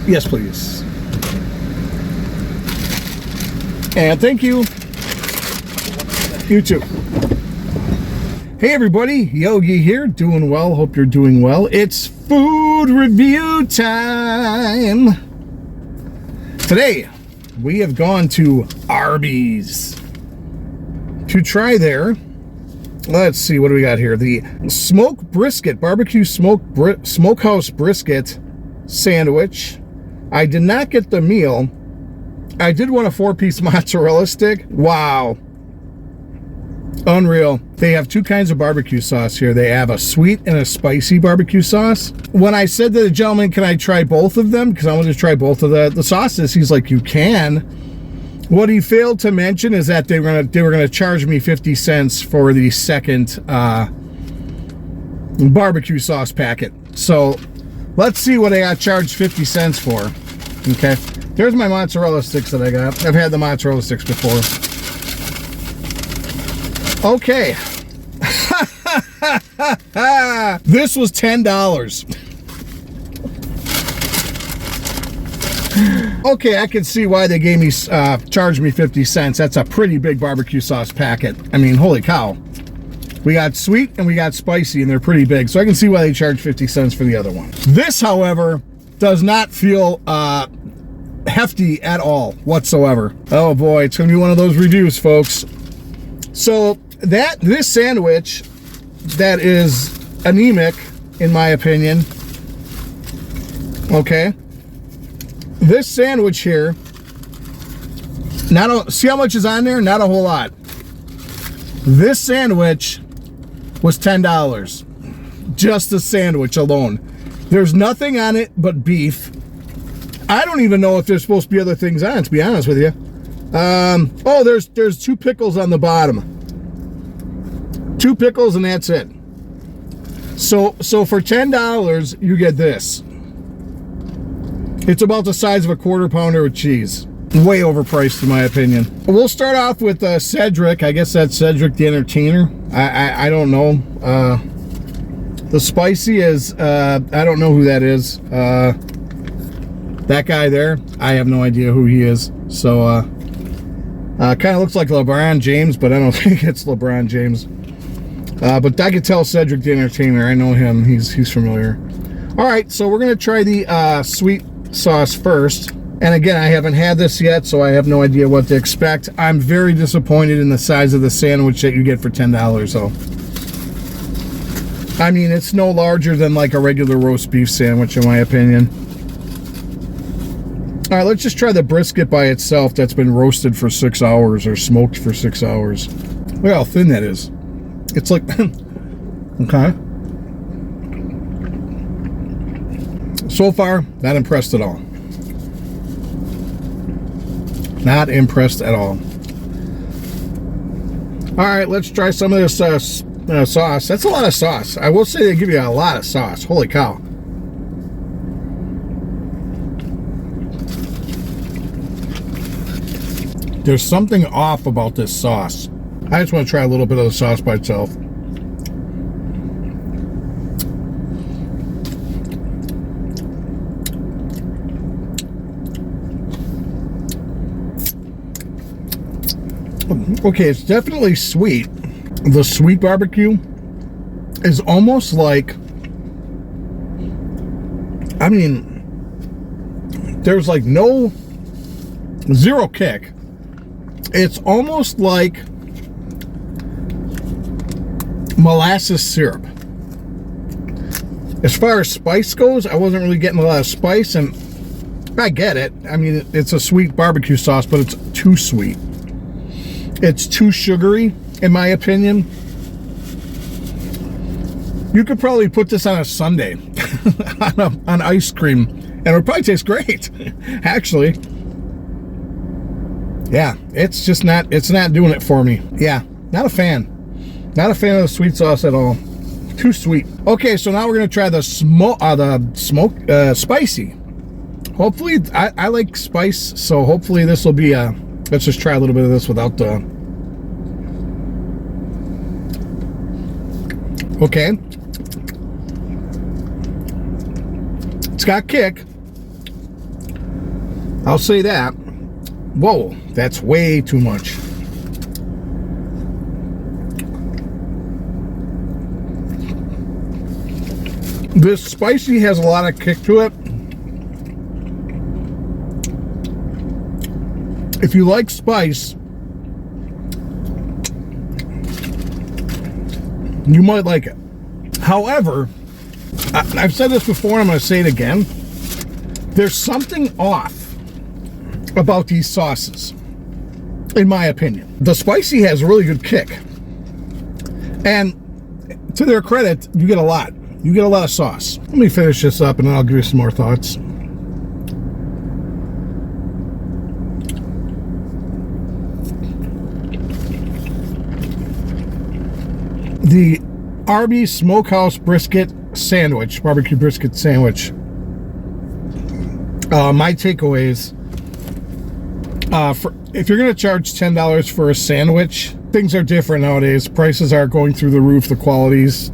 Yes, please. And thank you. You too. Hey everybody, Yogi here, doing well, hope you're doing well. It's food review time. Today, we have gone to Arby's to try their, let's see, what do we got here? The barbecue smokehouse brisket sandwich. I did not get the meal. I did want a 4-piece mozzarella stick. Wow. Unreal. They have 2 kinds of barbecue sauce here. They have a sweet and a spicy barbecue sauce. When I said to the gentleman, can I try both of them? Because I wanted to try both of the sauces. He's like, you can. What he failed to mention is that they were gonna charge me 50 cents for the second barbecue sauce packet. So let's see what I got charged 50 cents for. Okay. Here's my mozzarella sticks that I got. I've had the mozzarella sticks before. Okay. This was $10. Okay, I can see why they gave me, charged me 50 cents. That's a pretty big barbecue sauce packet. I mean, holy cow. We got sweet and we got spicy, and they're pretty big. So I can see why they charged 50 cents for the other one. This, however, does not feel, hefty at all whatsoever. Oh boy, it's gonna be one of those reviews, folks. So this sandwich that is anemic, in my opinion. Okay, this sandwich here, see how much is on there? Not a whole lot. This sandwich was $10, just the sandwich alone. There's nothing on it but beef. I don't even know if there's supposed to be other things on it, to be honest with you. Oh, there's 2 pickles on the bottom. 2 pickles and that's it. So for $10, you get this. It's about the size of a quarter pounder with cheese. Way overpriced in my opinion. We'll start off with Cedric. I guess that's Cedric the Entertainer. I don't know. The spicy is, I don't know who that is. That guy there, I have no idea who he is. So, kind of looks like LeBron James, but I don't think it's LeBron James. But I could tell Cedric the Entertainer. I know him. He's familiar. All right, so we're gonna try the sweet sauce first. And again, I haven't had this yet, so I have no idea what to expect. I'm very disappointed in the size of the sandwich that you get for $10. So, I mean, it's no larger than like a regular roast beef sandwich, in my opinion. All right, let's just try the brisket by itself that's been roasted for 6 hours or smoked for 6 hours. Look how thin that is. It's like, okay. So far, not impressed at all. Not impressed at all. All right, let's try some of this sauce. That's a lot of sauce. I will say they give you a lot of sauce. Holy cow. There's something off about this sauce. I just want to try a little bit of the sauce by itself. Okay, it's definitely sweet. The sweet barbecue is almost like, I mean, there's like zero kick. It's almost like molasses syrup. As far as spice goes, I wasn't really getting a lot of spice, and I get it. I mean, it's a sweet barbecue sauce, but it's too sweet. It's too sugary, in my opinion. You could probably put this on a sundae on ice cream, and it would probably taste great, actually. Yeah, it's just not, it's not doing it for me. Yeah, not a fan. Not a fan of the sweet sauce at all. Too sweet. Okay, so now we're gonna try the spicy. Hopefully, I like spice, so hopefully this will be a, let's just try a little bit of this without the, okay. It's got kick. I'll say that. Whoa, that's way too much. This spicy has a lot of kick to it. If you like spice, you might like it. However, I've said this before and I'm going to say it again. There's something off about these sauces, in my opinion. The spicy has a really good kick. And to their credit, you get a lot. You get a lot of sauce. Let me finish this up and then I'll give you some more thoughts. The Arby Smokehouse Brisket Sandwich, barbecue brisket sandwich. My takeaways. If you're going to charge $10 for a sandwich, things are different nowadays. Prices are going through the roof. The quality's,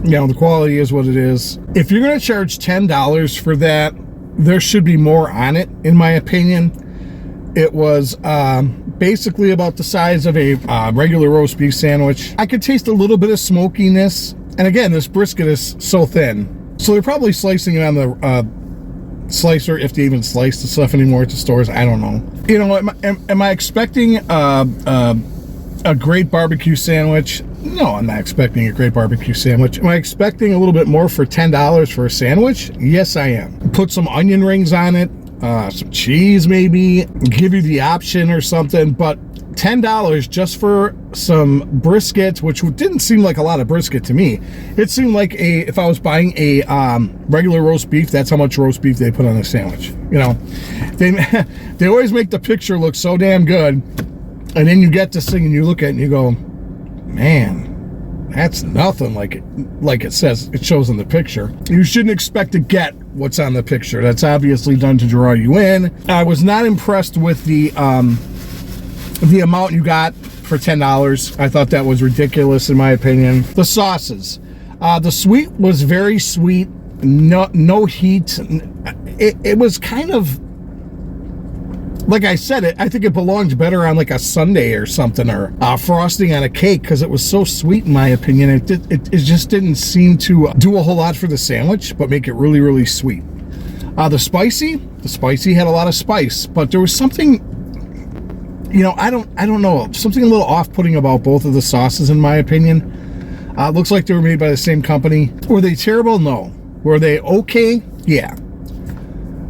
the quality is what it is. If you're going to charge $10 for that, there should be more on it, in my opinion. It was basically about the size of a regular roast beef sandwich. I could taste a little bit of smokiness. And again, this brisket is so thin. So they're probably slicing it on the slicer, if they even slice the stuff anymore at the stores. I don't know. Am I expecting a great barbecue sandwich? No, I'm not expecting a great barbecue sandwich. Am I expecting a little bit more for $10 for a sandwich? Yes, I am. Put some onion rings on it. Some cheese maybe, give you the option or something, but $10 just for some brisket, which didn't seem like a lot of brisket to me. It seemed like if I was buying a regular roast beef, that's how much roast beef they put on a sandwich. They always make the picture look so damn good, and then you get this thing and you look at it and you go, man, that's nothing like it says, it shows in the picture. You shouldn't expect to get what's on the picture. That's obviously done to draw you in. I was not impressed with the amount you got for $10. I thought that was ridiculous, in my opinion. The sauces. The sweet was very sweet. No heat. It was kind of, like I said, I think it belonged better on like a sundae or something, or frosting on a cake, because it was so sweet, in my opinion. It just didn't seem to do a whole lot for the sandwich, but make it really, really sweet. The spicy had a lot of spice, but there was something, I don't know, something a little off-putting about both of the sauces, in my opinion. It looks like they were made by the same company. Were they terrible? No. Were they okay? Yeah.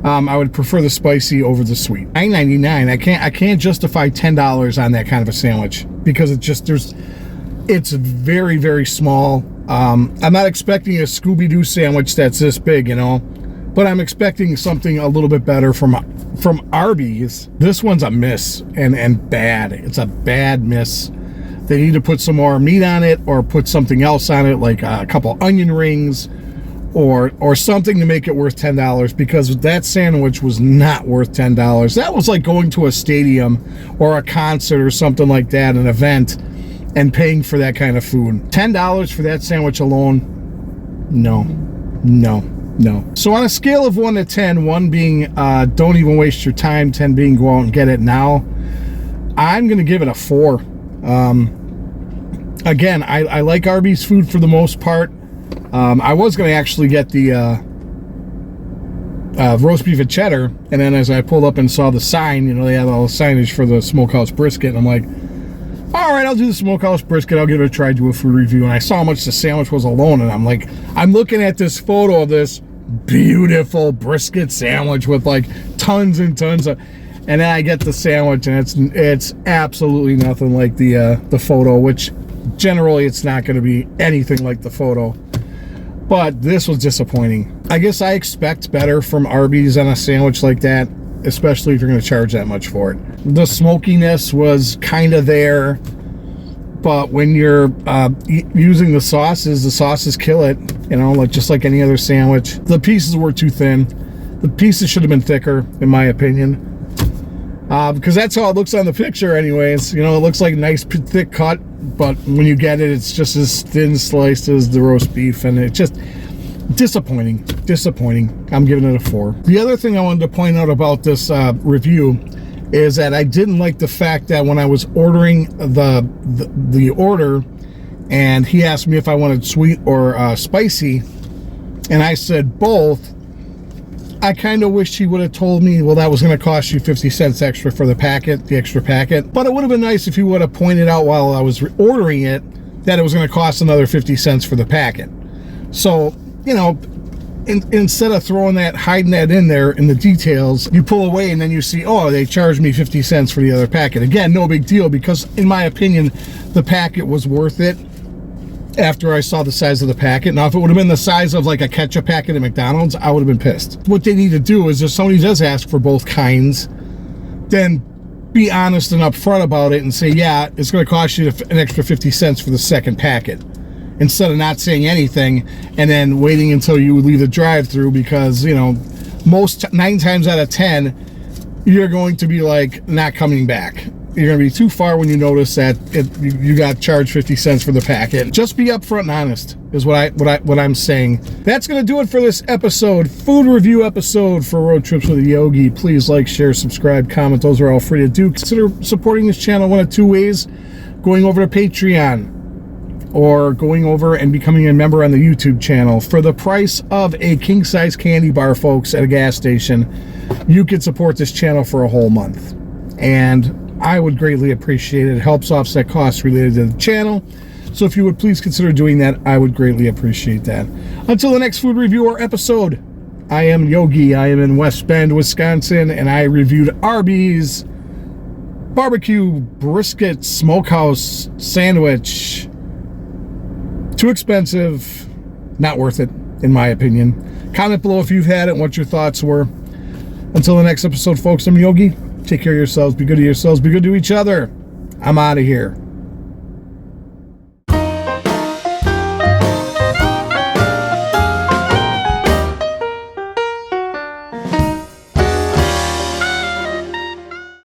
I would prefer the spicy over the sweet. $9.99. I can't justify $10 on that kind of a sandwich, because it's very, very small. I'm not expecting a Scooby-Doo sandwich that's this big, but I'm expecting something a little bit better from Arby's. This one's a miss, and bad. It's a bad miss. They need to put some more meat on it, or put something else on it, like a couple onion rings, or something to make it worth $10, because that sandwich was not worth $10. That was like going to a stadium or a concert or something like that, an event, and paying for that kind of food. $10 for that sandwich alone? No. So on a scale of 1 to 10, 1 being don't even waste your time, 10 being go out and get it now, I'm going to give it a 4. Again, I like Arby's food for the most part. I was going to actually get the roast beef and cheddar, and then as I pulled up and saw the sign, they had all the signage for the Smokehouse Brisket, and I'm like, all right, I'll do the Smokehouse Brisket. I'll give it a try, do a food review. And I saw how much the sandwich was alone, and I'm like, I'm looking at this photo of this beautiful brisket sandwich with like tons and tons of, and then I get the sandwich, and it's absolutely nothing like the photo, which generally it's not going to be anything like the photo. But this was disappointing. I guess I expect better from Arby's on a sandwich like that, especially if you're going to charge that much for it. The smokiness was kind of there, but when you're using the sauces kill it, like just like any other sandwich. The pieces were too thin. The pieces should have been thicker, in my opinion, because that's how it looks on the picture anyways. It looks like a nice thick cut, but when you get it, it's just as thin sliced as the roast beef, and it's just disappointing. disappointing. I'm giving it a 4. The other thing I wanted to point out about this review is that I didn't like the fact that when I was ordering the order, and he asked me if I wanted sweet or spicy, and I said both, I kind of wished he would have told me, well, that was going to cost you 50 cents extra for the extra packet. But it would have been nice if he would have pointed out while I was ordering it that it was going to cost another 50 cents for the packet. So, you know, instead of hiding that in there in the details, you pull away and then you see, oh, they charged me 50 cents for the other packet. Again, no big deal, because in my opinion, the packet was worth it after I saw the size of the packet. Now, if it would have been the size of like a ketchup packet at McDonald's, I would have been pissed. What they need to do is, if somebody does ask for both kinds, then be honest and upfront about it and say, yeah, it's going to cost you an extra 50 cents for the second packet, instead of not saying anything and then waiting until you leave the drive-thru, because, you know, 9 times out of 10, you're going to be like not coming back. You're going to be too far when you notice that you got charged 50 cents for the packet. Just be upfront and honest is what I'm saying. That's going to do it for this episode, food review episode for Road Trips with Yogi. Please like, share, subscribe, comment. Those are all free to do. Consider supporting this channel one of 2 ways: going over to Patreon, or going over and becoming a member on the YouTube channel. For the price of a king-size candy bar, folks, at a gas station, you could support this channel for a whole month. And I would greatly appreciate it. It helps offset costs related to the channel. So if you would please consider doing that, I would greatly appreciate that. Until the next food review or episode, I am Yogi. I am in West Bend, Wisconsin, and I reviewed Arby's BBQ Brisket Smokehouse sandwich. Too expensive, not worth it, in my opinion. Comment below if you've had it and what your thoughts were. Until the next episode, folks, I'm Yogi. Take care of yourselves, be good to yourselves, be good to each other. I'm out of here.